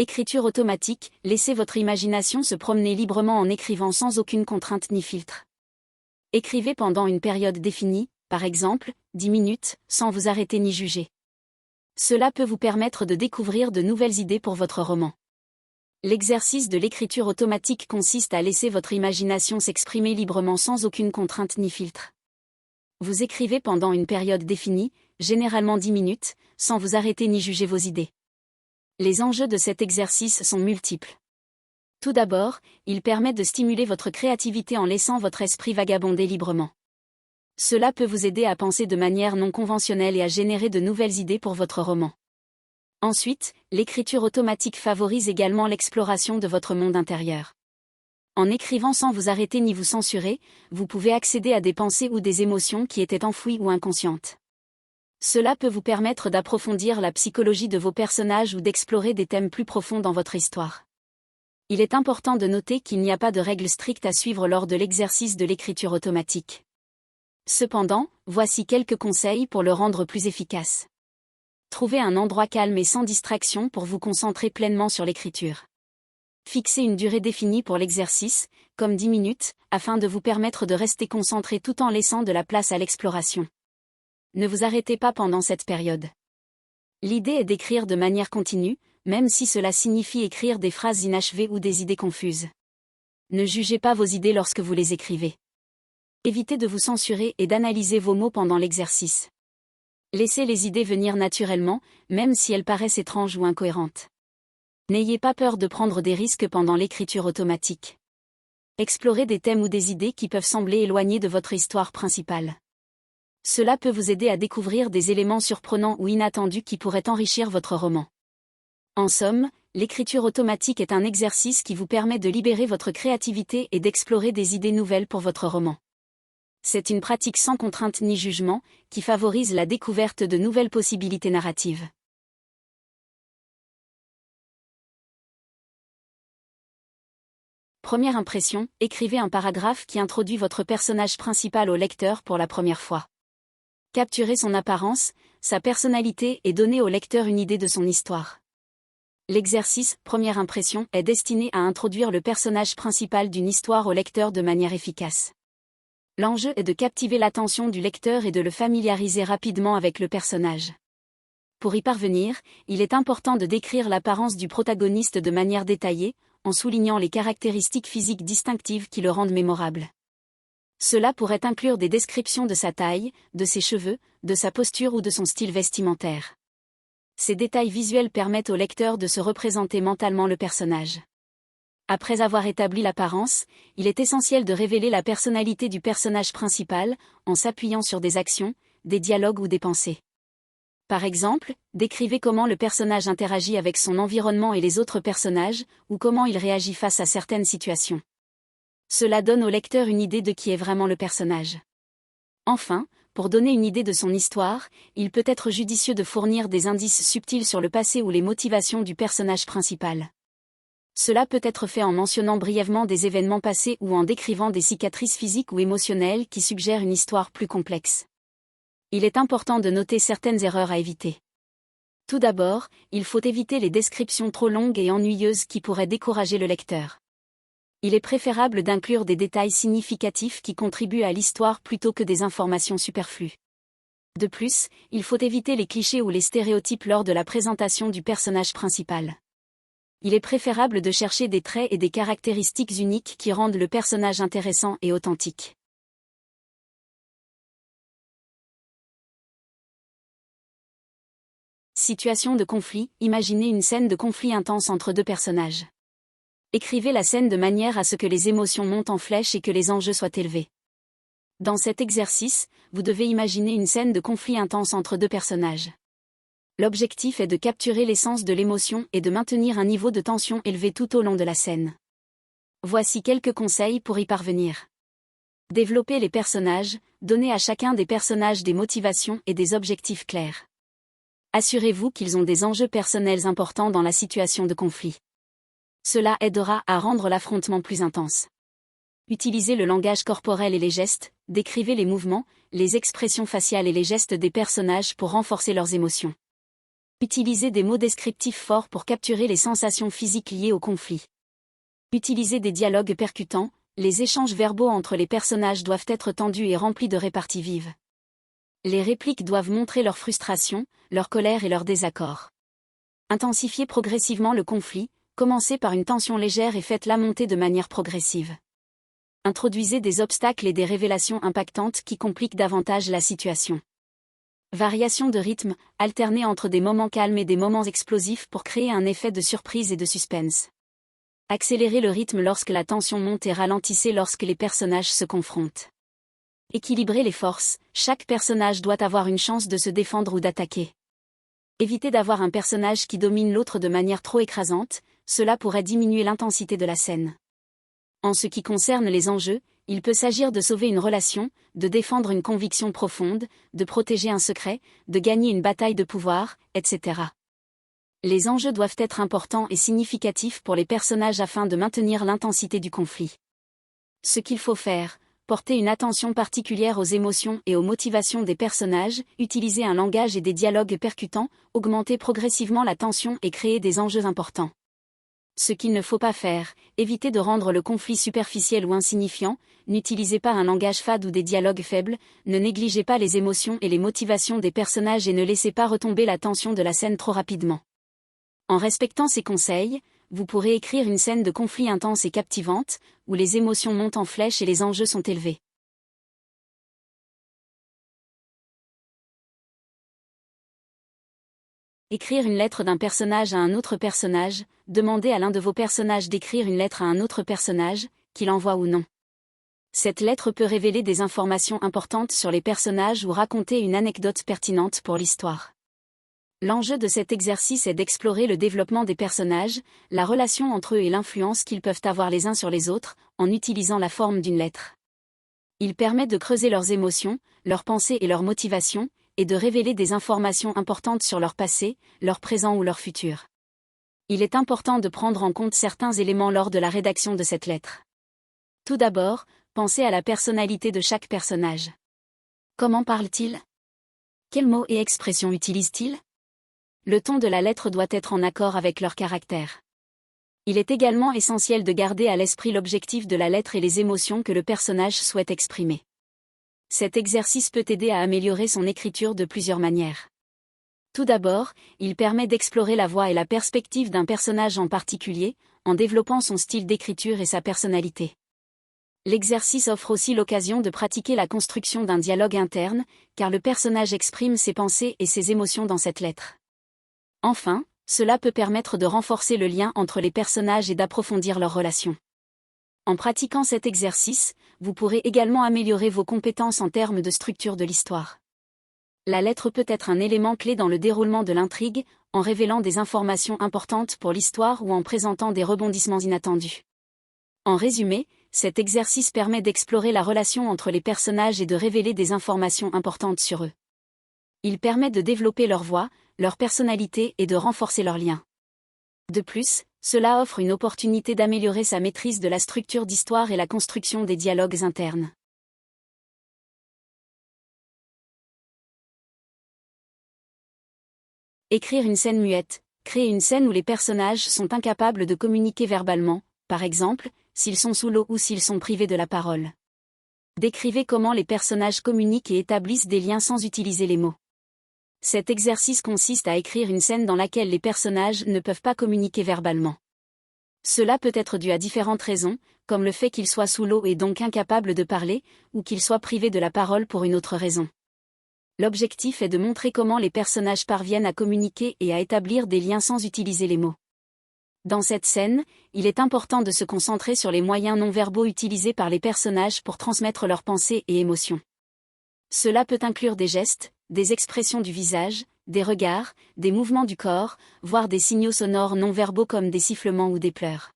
Écriture automatique, laissez votre imagination se promener librement en écrivant sans aucune contrainte ni filtre. Écrivez pendant une période définie, par exemple, 10 minutes, sans vous arrêter ni juger. Cela peut vous permettre de découvrir de nouvelles idées pour votre roman. L'exercice de l'écriture automatique consiste à laisser votre imagination s'exprimer librement sans aucune contrainte ni filtre. Vous écrivez pendant une période définie, généralement 10 minutes, sans vous arrêter ni juger vos idées. Les enjeux de cet exercice sont multiples. Tout d'abord, il permet de stimuler votre créativité en laissant votre esprit vagabonder librement. Cela peut vous aider à penser de manière non conventionnelle et à générer de nouvelles idées pour votre roman. Ensuite, l'écriture automatique favorise également l'exploration de votre monde intérieur. En écrivant sans vous arrêter ni vous censurer, vous pouvez accéder à des pensées ou des émotions qui étaient enfouies ou inconscientes. Cela peut vous permettre d'approfondir la psychologie de vos personnages ou d'explorer des thèmes plus profonds dans votre histoire. Il est important de noter qu'il n'y a pas de règles strictes à suivre lors de l'exercice de l'écriture automatique. Cependant, voici quelques conseils pour le rendre plus efficace. Trouvez un endroit calme et sans distraction pour vous concentrer pleinement sur l'écriture. Fixez une durée définie pour l'exercice, comme 10 minutes, afin de vous permettre de rester concentré tout en laissant de la place à l'exploration. Ne vous arrêtez pas pendant cette période. L'idée est d'écrire de manière continue, même si cela signifie écrire des phrases inachevées ou des idées confuses. Ne jugez pas vos idées lorsque vous les écrivez. Évitez de vous censurer et d'analyser vos mots pendant l'exercice. Laissez les idées venir naturellement, même si elles paraissent étranges ou incohérentes. N'ayez pas peur de prendre des risques pendant l'écriture automatique. Explorez des thèmes ou des idées qui peuvent sembler éloignés de votre histoire principale. Cela peut vous aider à découvrir des éléments surprenants ou inattendus qui pourraient enrichir votre roman. En somme, l'écriture automatique est un exercice qui vous permet de libérer votre créativité et d'explorer des idées nouvelles pour votre roman. C'est une pratique sans contrainte ni jugement, qui favorise la découverte de nouvelles possibilités narratives. Première impression, écrivez un paragraphe qui introduit votre personnage principal au lecteur pour la première fois. Capturez son apparence, sa personnalité et donnez au lecteur une idée de son histoire. L'exercice « Première impression » est destiné à introduire le personnage principal d'une histoire au lecteur de manière efficace. L'enjeu est de captiver l'attention du lecteur et de le familiariser rapidement avec le personnage. Pour y parvenir, il est important de décrire l'apparence du protagoniste de manière détaillée, en soulignant les caractéristiques physiques distinctives qui le rendent mémorable. Cela pourrait inclure des descriptions de sa taille, de ses cheveux, de sa posture ou de son style vestimentaire. Ces détails visuels permettent au lecteur de se représenter mentalement le personnage. Après avoir établi l'apparence, il est essentiel de révéler la personnalité du personnage principal, en s'appuyant sur des actions, des dialogues ou des pensées. Par exemple, décrivez comment le personnage interagit avec son environnement et les autres personnages, ou comment il réagit face à certaines situations. Cela donne au lecteur une idée de qui est vraiment le personnage. Enfin, pour donner une idée de son histoire, il peut être judicieux de fournir des indices subtils sur le passé ou les motivations du personnage principal. Cela peut être fait en mentionnant brièvement des événements passés ou en décrivant des cicatrices physiques ou émotionnelles qui suggèrent une histoire plus complexe. Il est important de noter certaines erreurs à éviter. Tout d'abord, il faut éviter les descriptions trop longues et ennuyeuses qui pourraient décourager le lecteur. Il est préférable d'inclure des détails significatifs qui contribuent à l'histoire plutôt que des informations superflues. De plus, il faut éviter les clichés ou les stéréotypes lors de la présentation du personnage principal. Il est préférable de chercher des traits et des caractéristiques uniques qui rendent le personnage intéressant et authentique. Situation de conflit, imaginez une scène de conflit intense entre deux personnages. Écrivez la scène de manière à ce que les émotions montent en flèche et que les enjeux soient élevés. Dans cet exercice, vous devez imaginer une scène de conflit intense entre deux personnages. L'objectif est de capturer l'essence de l'émotion et de maintenir un niveau de tension élevé tout au long de la scène. Voici quelques conseils pour y parvenir. Développez les personnages, donnez à chacun des personnages des motivations et des objectifs clairs. Assurez-vous qu'ils ont des enjeux personnels importants dans la situation de conflit. Cela aidera à rendre l'affrontement plus intense. Utilisez le langage corporel et les gestes, décrivez les mouvements, les expressions faciales et les gestes des personnages pour renforcer leurs émotions. Utilisez des mots descriptifs forts pour capturer les sensations physiques liées au conflit. Utilisez des dialogues percutants, les échanges verbaux entre les personnages doivent être tendus et remplis de réparties vives. Les répliques doivent montrer leur frustration, leur colère et leur désaccord. Intensifiez progressivement le conflit, commencez par une tension légère et faites-la monter de manière progressive. Introduisez des obstacles et des révélations impactantes qui compliquent davantage la situation. Variation de rythme, alternez entre des moments calmes et des moments explosifs pour créer un effet de surprise et de suspense. Accélérez le rythme lorsque la tension monte et ralentissez lorsque les personnages se confrontent. Équilibrez les forces, chaque personnage doit avoir une chance de se défendre ou d'attaquer. Évitez d'avoir un personnage qui domine l'autre de manière trop écrasante, cela pourrait diminuer l'intensité de la scène. En ce qui concerne les enjeux, il peut s'agir de sauver une relation, de défendre une conviction profonde, de protéger un secret, de gagner une bataille de pouvoir, etc. Les enjeux doivent être importants et significatifs pour les personnages afin de maintenir l'intensité du conflit. Ce qu'il faut faire, porter une attention particulière aux émotions et aux motivations des personnages, utiliser un langage et des dialogues percutants, augmenter progressivement la tension et créer des enjeux importants. Ce qu'il ne faut pas faire, éviter de rendre le conflit superficiel ou insignifiant, n'utilisez pas un langage fade ou des dialogues faibles, ne négligez pas les émotions et les motivations des personnages et ne laissez pas retomber la tension de la scène trop rapidement. En respectant ces conseils, vous pourrez écrire une scène de conflit intense et captivante, où les émotions montent en flèche et les enjeux sont élevés. Écrire une lettre d'un personnage à un autre personnage, demandez à l'un de vos personnages d'écrire une lettre à un autre personnage, qu'il envoie ou non. Cette lettre peut révéler des informations importantes sur les personnages ou raconter une anecdote pertinente pour l'histoire. L'enjeu de cet exercice est d'explorer le développement des personnages, la relation entre eux et l'influence qu'ils peuvent avoir les uns sur les autres, en utilisant la forme d'une lettre. Il permet de creuser leurs émotions, leurs pensées et leurs motivations, et de révéler des informations importantes sur leur passé, leur présent ou leur futur. Il est important de prendre en compte certains éléments lors de la rédaction de cette lettre. Tout d'abord, pensez à la personnalité de chaque personnage. Comment parle-t-il? Quels mots et expressions utilise-t-il? Le ton de la lettre doit être en accord avec leur caractère. Il est également essentiel de garder à l'esprit l'objectif de la lettre et les émotions que le personnage souhaite exprimer. Cet exercice peut aider à améliorer son écriture de plusieurs manières. Tout d'abord, il permet d'explorer la voix et la perspective d'un personnage en particulier, en développant son style d'écriture et sa personnalité. L'exercice offre aussi l'occasion de pratiquer la construction d'un dialogue interne, car le personnage exprime ses pensées et ses émotions dans cette lettre. Enfin, cela peut permettre de renforcer le lien entre les personnages et d'approfondir leurs relations. En pratiquant cet exercice, vous pourrez également améliorer vos compétences en termes de structure de l'histoire. La lettre peut être un élément clé dans le déroulement de l'intrigue, en révélant des informations importantes pour l'histoire ou en présentant des rebondissements inattendus. En résumé, cet exercice permet d'explorer la relation entre les personnages et de révéler des informations importantes sur eux. Il permet de développer leur voix, leur personnalité et de renforcer leurs liens. De plus, cela offre une opportunité d'améliorer sa maîtrise de la structure d'histoire et la construction des dialogues internes. Écrire une scène muette. Créer une scène où les personnages sont incapables de communiquer verbalement, par exemple, s'ils sont sous l'eau ou s'ils sont privés de la parole. Décrivez comment les personnages communiquent et établissent des liens sans utiliser les mots. Cet exercice consiste à écrire une scène dans laquelle les personnages ne peuvent pas communiquer verbalement. Cela peut être dû à différentes raisons, comme le fait qu'ils soient sous l'eau et donc incapables de parler, ou qu'ils soient privés de la parole pour une autre raison. L'objectif est de montrer comment les personnages parviennent à communiquer et à établir des liens sans utiliser les mots. Dans cette scène, il est important de se concentrer sur les moyens non-verbaux utilisés par les personnages pour transmettre leurs pensées et émotions. Cela peut inclure des gestes, des expressions du visage, des regards, des mouvements du corps, voire des signaux sonores non-verbaux comme des sifflements ou des pleurs.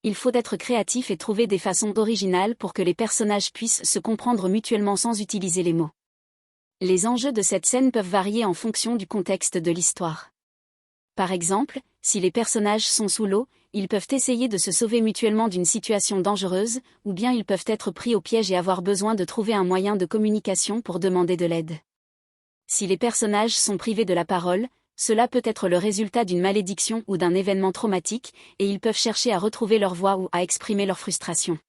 Il faut être créatif et trouver des façons originales pour que les personnages puissent se comprendre mutuellement sans utiliser les mots. Les enjeux de cette scène peuvent varier en fonction du contexte de l'histoire. Par exemple, si les personnages sont sous l'eau, ils peuvent essayer de se sauver mutuellement d'une situation dangereuse, ou bien ils peuvent être pris au piège et avoir besoin de trouver un moyen de communication pour demander de l'aide. Si les personnages sont privés de la parole, Cela peut être le résultat d'une malédiction ou d'un événement traumatique, et ils peuvent chercher à retrouver leur voix ou à exprimer leur frustration.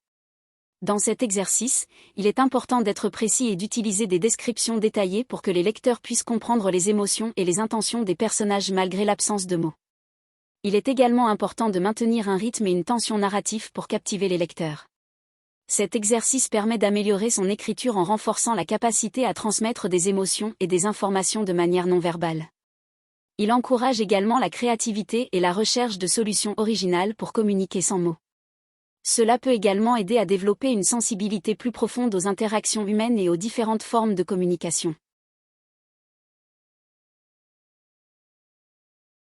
Dans cet exercice, il est important d'être précis et d'utiliser des descriptions détaillées pour que les lecteurs puissent comprendre les émotions et les intentions des personnages malgré l'absence de mots. Il est également important de maintenir un rythme et une tension narrative pour captiver les lecteurs. Cet exercice permet d'améliorer son écriture en renforçant la capacité à transmettre des émotions et des informations de manière non verbale. Il encourage également la créativité et la recherche de solutions originales pour communiquer sans mots. Cela peut également aider à développer une sensibilité plus profonde aux interactions humaines et aux différentes formes de communication.